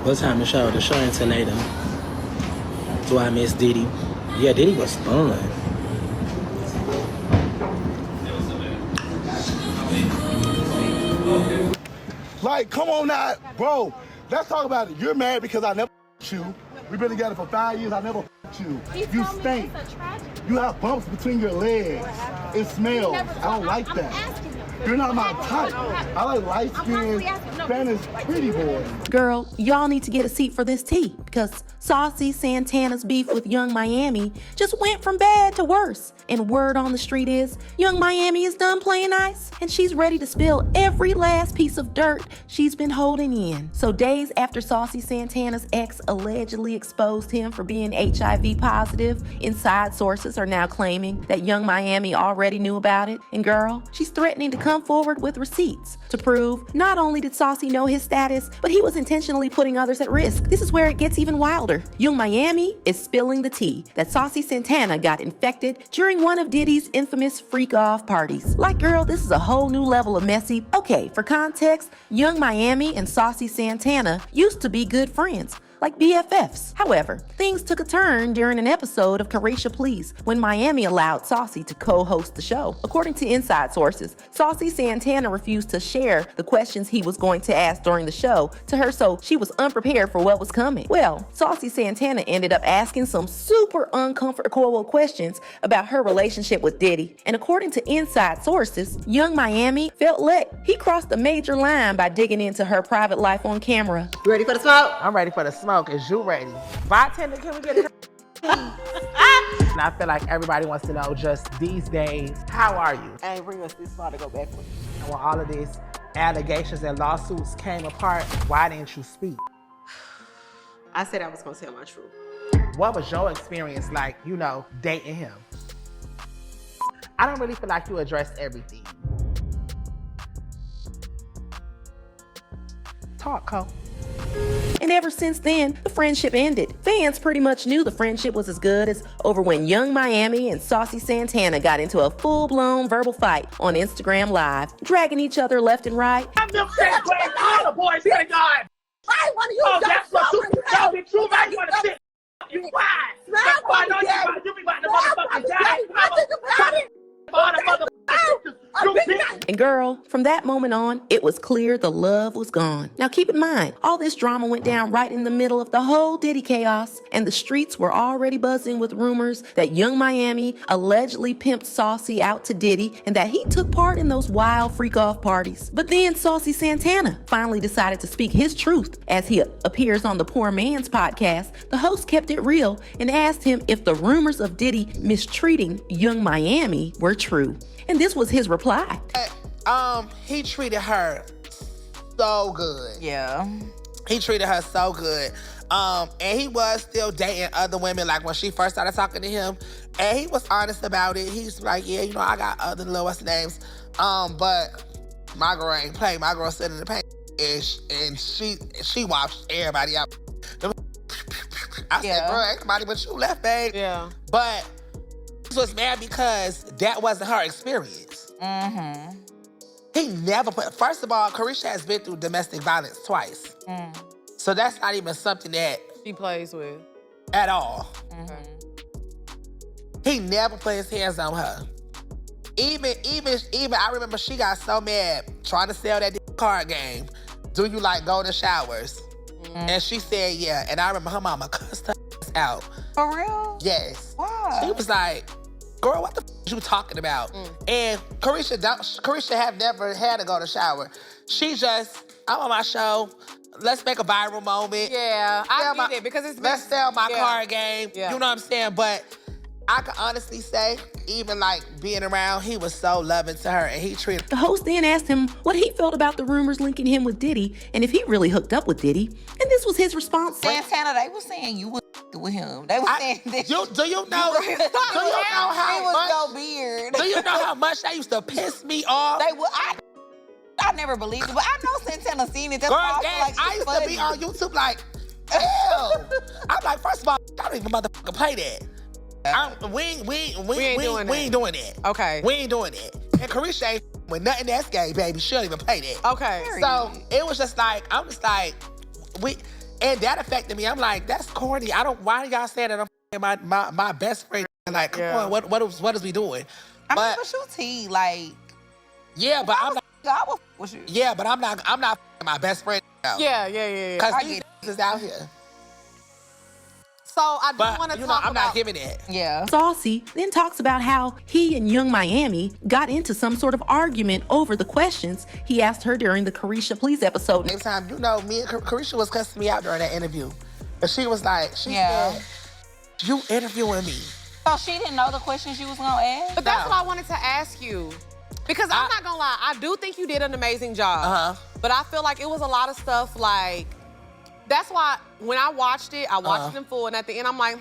What time the show? The show until later. Do I miss Diddy? Yeah, Diddy was fun. Like, come on now, bro. Let's talk about it. You're mad because I never you. We've been together for 5 years. I never you. You stink. You have bumps between your legs. It smells. I don't like that. You're not my type. I like light-skinned Spanish pretty boys. Girl, y'all need to get a seat for this tea because Saucy Santana's beef with Young Miami just went from bad to worse. And word on the street is Young Miami is done playing nice and she's ready to spill every last piece of dirt she's been holding in. So days after Saucy Santana's ex allegedly exposed him for being HIV positive, inside sources are now claiming that Young Miami already knew about it. And girl, she's threatening to come forward with receipts to prove not only did Saucy know his status, but he was intentionally putting others at risk. This is where it gets even wilder. Young Miami is spilling the tea that Saucy Santana got infected during one of Diddy's infamous freak-off parties. Like, girl, this is a whole new level of messy. Okay, for context, Young Miami and Saucy Santana used to be good friends, like BFFs. However, things took a turn during an episode of Carisha Please when Miami allowed Saucy to co-host the show. According to inside sources, Saucy Santana refused to share the questions he was going to ask during the show to her, so she was unprepared for what was coming. Well, Saucy Santana ended up asking some super uncomfortable questions about her relationship with Diddy. And according to inside sources, Young Miami felt let. He crossed a major line by digging into her private life on camera. You ready for the smoke? I'm ready for the smoke. Is you ready? Bartender, can we get it? And I feel like everybody wants to know just these days, how are you? I ain't bring us this far to go backwards. And when all of these allegations and lawsuits came apart, why didn't you speak? I said I was gonna tell my truth. What was your experience like, dating him? I don't really feel like you addressed everything. Talk, Cole. And ever since then, the friendship ended. Fans pretty much knew the friendship was as good as over when Young Miami and Saucy Santana got into a full-blown verbal fight on Instagram Live, dragging each other left and right. I'm them saying playing all the boys here, God. I want you. Oh, that's what you tell me true, man. You want to sit? You why? That's why you be about to motherfucking die. And girl, from that moment on, it was clear the love was gone. Now keep in mind, all this drama went down right in the middle of the whole Diddy chaos, and the streets were already buzzing with rumors that Young Miami allegedly pimped Saucy out to Diddy and that he took part in those wild freak-off parties. But then Saucy Santana finally decided to speak his truth. As he appears on the Poor Man's podcast, the host kept it real and asked him if the rumors of Diddy mistreating Young Miami were true. And this was his reply. He treated her so good. Yeah. He treated her so good. And he was still dating other women, like when she first started talking to him. And he was honest about it. He's like, yeah, I got other little what's names. But my girl ain't play. My girl sitting in the paint and she washed everybody out. I said, girl, ain't nobody but you left, babe. Yeah. But he was mad because that wasn't her experience. Mm-hmm. He never put, first of all, Carisha has been through domestic violence twice. Mm. So that's not even something that She plays with. at all. Mm-hmm. He never put his hands on her. Even, I remember she got so mad trying to sell that card game. Do you like golden showers? Mm-hmm. And she said, yeah. And I remember her mama cussed her out. For real? Yes. Why? She was like, girl, what the you talking about? And Carisha have never had to go to shower. She just, I'm on my show. Let's make a viral moment. Yeah, I get it because let's sell my card game. Yeah. You know what I'm saying? But I can honestly say, even like being around, he was so loving to her and he treated. The host then asked him what he felt about the rumors linking him with Diddy and if he really hooked up with Diddy. And this was his response. Santana, they were saying you was with him. They were saying that Do you know how he was much? so weird. Do you know how much that used to piss me off? They were. I never believed it, but I know Santana seen it. That's Girl, why I used to be on YouTube like, ew. I'm like, first of all, I don't even motherfucking play that. We ain't doing that. Okay. We ain't doing that. And Carisha ain't with nothing that's gay, baby. She don't even play that. Okay. So it was just like, I'm just like, And that affected me. I'm like, that's corny. Why are y'all saying that I'm my best friend? Like, come on, what is we doing? I mean, but you T, like. Yeah, but I'm not. I will with you. Yeah, but I'm not my best friend. Yeah. Because these is out here. So I do want to talk about... I'm not giving it. Yeah. Saucy then talks about how he and Young Miami got into some sort of argument over the questions he asked her during the Carisha Please episode. Same time, me and Carisha was cussing me out during that interview. And she was like, said, you interviewing me. So she didn't know the questions you was going to ask? But that's what I wanted to ask you. Because I'm not going to lie, I do think you did an amazing job. But I feel like it was a lot of stuff like... That's why when I watched it, I watched it in full, and at the end I'm like,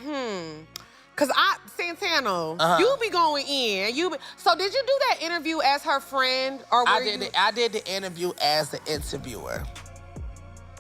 Because Santana, you be going in. So did you do that interview as her friend? Or I did the interview as the interviewer.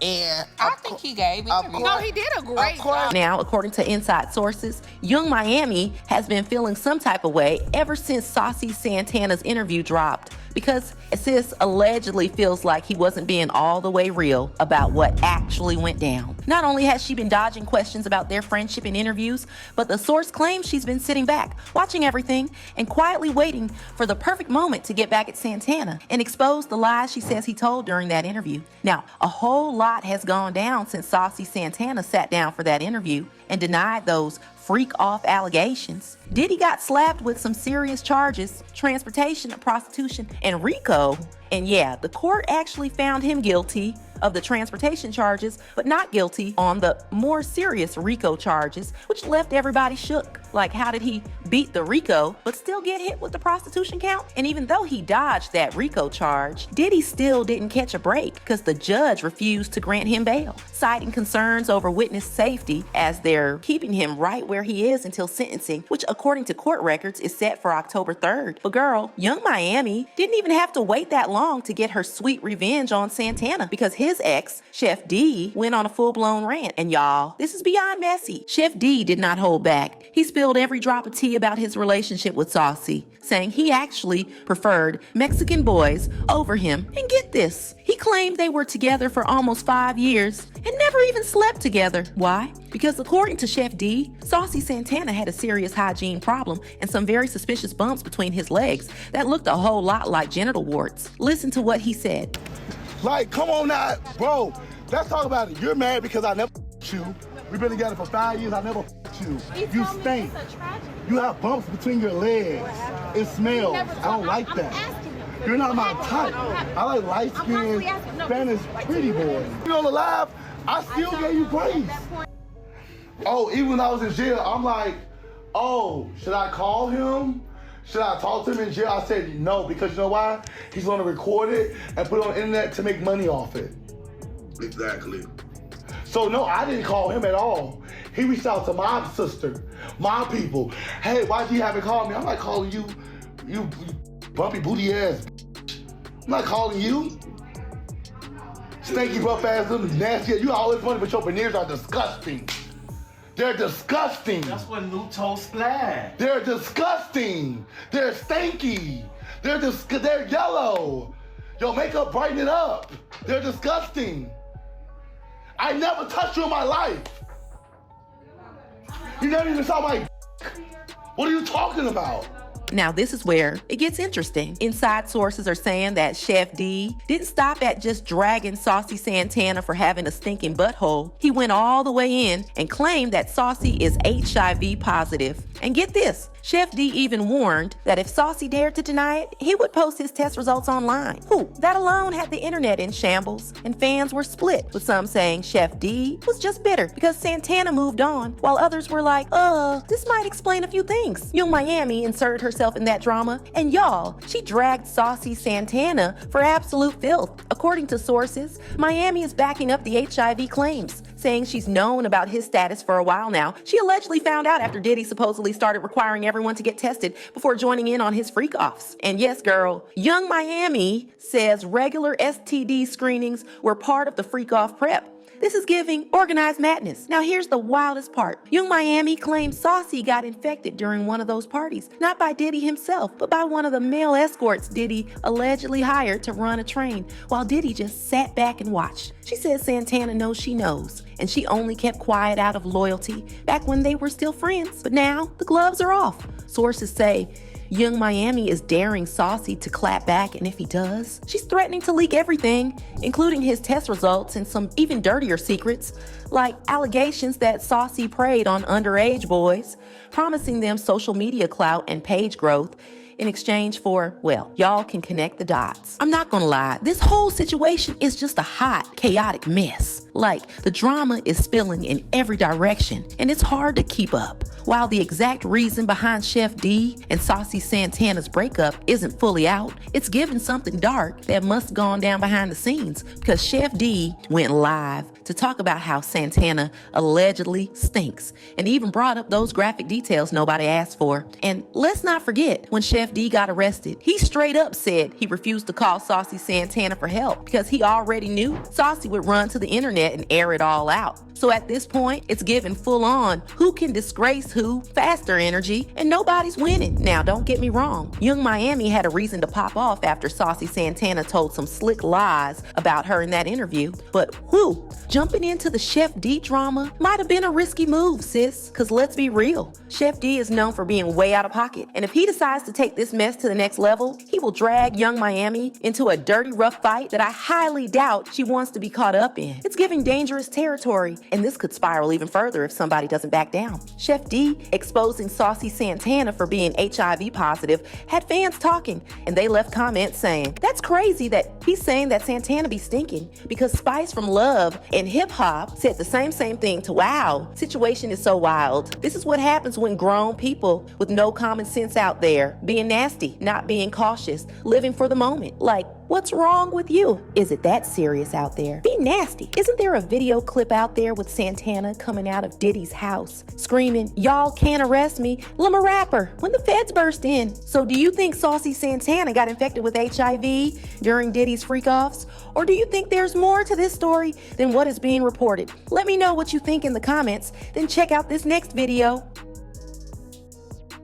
And I think he gave it. No, he did a great job. Now, according to inside sources, Young Miami has been feeling some type of way ever since Saucy Santana's interview dropped, because sis allegedly feels like he wasn't being all the way real about what actually went down. Not only has she been dodging questions about their friendship in interviews, but the source claims she's been sitting back, watching everything, and quietly waiting for the perfect moment to get back at Santana and expose the lies she says he told during that interview. Now, a whole lot has gone down since Saucy Santana sat down for that interview and denied those freak-off allegations. Diddy got slapped with some serious charges, transportation, prostitution, and RICO. And yeah, the court actually found him guilty of the transportation charges, but not guilty on the more serious RICO charges, which left everybody shook. Like, how did he beat the RICO, but still get hit with the prostitution count? And even though he dodged that RICO charge, Diddy still didn't catch a break because the judge refused to grant him bail, citing concerns over witness safety as they're keeping him right where he is until sentencing, which according to court records is set for October 3rd. But girl, Young Miami didn't even have to wait that long to get her sweet revenge on Santana, because his ex, Chef D, went on a full-blown rant. And y'all, this is beyond messy. Chef D did not hold back. He spilled every drop of tea about his relationship with Saucy, saying he actually preferred Mexican boys over him. And get this, he claimed they were together for almost 5 years and never even slept together. Why? Because according to Chef D, Saucy Santana had a serious hygiene problem and some very suspicious bumps between his legs that looked a whole lot like genital warts. Listen to what he said. Like, come on now, bro. Let's talk about it. You're mad because I never you. We've been together for 5 years. I never you. You stink. You have bumps between your legs. It smells. I don't like that. You're not my type. I like light-skinned, Spanish pretty boys. You on the live, I still gave you praise. Oh, even when I was in jail, I'm like, oh, should I call him? Should I talk to him in jail? I said no, because you know why? He's gonna record it and put it on the internet to make money off it. Exactly. So no, I didn't call him at all. He reached out to my sister, my people. Hey, why'd you haven't called me? I'm not calling you, you bumpy booty ass. I'm not calling you. Stinky rough ass little nasty. You always funny, but your veneers are disgusting. They're disgusting. That's what Luto splash. They're disgusting. They're stinky. They're yellow. Your makeup brighten it up. They're disgusting. I never touched you in my life. You never even saw my What are you talking about? Now, this is where it gets interesting. Inside sources are saying that Chef D didn't stop at just dragging Saucy Santana for having a stinking butthole. He went all the way in and claimed that Saucy is HIV positive. And get this, Chef D even warned that if Saucy dared to deny it, he would post his test results online. That alone had the internet in shambles, and fans were split, with some saying Chef D was just bitter because Santana moved on, while others were like, this might explain a few things. Young Miami inserted herself in that drama, and y'all, she dragged Saucy Santana for absolute filth. According to sources, Miami is backing up the HIV claims, saying she's known about his status for a while now. She allegedly found out after Diddy supposedly started requiring everyone to get tested before joining in on his freak-offs. And yes, girl, Young Miami says regular STD screenings were part of the freak-off prep. This is giving organized madness. Now here's the wildest part. Young Miami claims Saucy got infected during one of those parties, not by Diddy himself, but by one of the male escorts Diddy allegedly hired to run a train, while Diddy just sat back and watched. She says Santana knows she knows, and she only kept quiet out of loyalty back when they were still friends. But now the gloves are off. Sources say Young Miami is daring Saucy to clap back, and if he does, she's threatening to leak everything, including his test results and some even dirtier secrets, like allegations that Saucy preyed on underage boys, promising them social media clout and page growth in exchange for, well, y'all can connect the dots. I'm not gonna lie, this whole situation is just a hot, chaotic mess. Like, the drama is spilling in every direction, and it's hard to keep up. While the exact reason behind Chef D and Saucy Santana's breakup isn't fully out, it's given something dark that must have gone down behind the scenes, because Chef D went live to talk about how Santana allegedly stinks, and even brought up those graphic details nobody asked for. And let's not forget, when Chef D got arrested, he straight up said he refused to call Saucy Santana for help because he already knew Saucy would run to the internet and air it all out. So at this point, it's given full on who can disgrace who, faster energy, and nobody's winning. Now, don't get me wrong. Young Miami had a reason to pop off after Saucy Santana told some slick lies about her in that interview. But whew, jumping into the Chef D drama might have been a risky move, sis. Cause let's be real, Chef D is known for being way out of pocket. And if he decides to take this mess to the next level, he will drag Young Miami into a dirty, rough fight that I highly doubt she wants to be caught up in. It's giving dangerous territory, and this could spiral even further if somebody doesn't back down. Chef D exposing Saucy Santana for being HIV positive had fans talking, and they left comments saying, that's crazy that he's saying that Santana be stinking, because Spice from Love and Hip Hop said the same thing to Wow. Situation is so wild. This is what happens when grown people with no common sense out there being nasty, not being cautious, living for the moment. Like, what's wrong with you? Is it that serious out there? Be nasty. Isn't there a video clip out there with Santana coming out of Diddy's house, screaming, y'all can't arrest me, I'm a rapper, when the feds burst in? So do you think Saucy Santana got infected with HIV during Diddy's freak-offs? Or do you think there's more to this story than what is being reported? Let me know what you think in the comments, then check out this next video.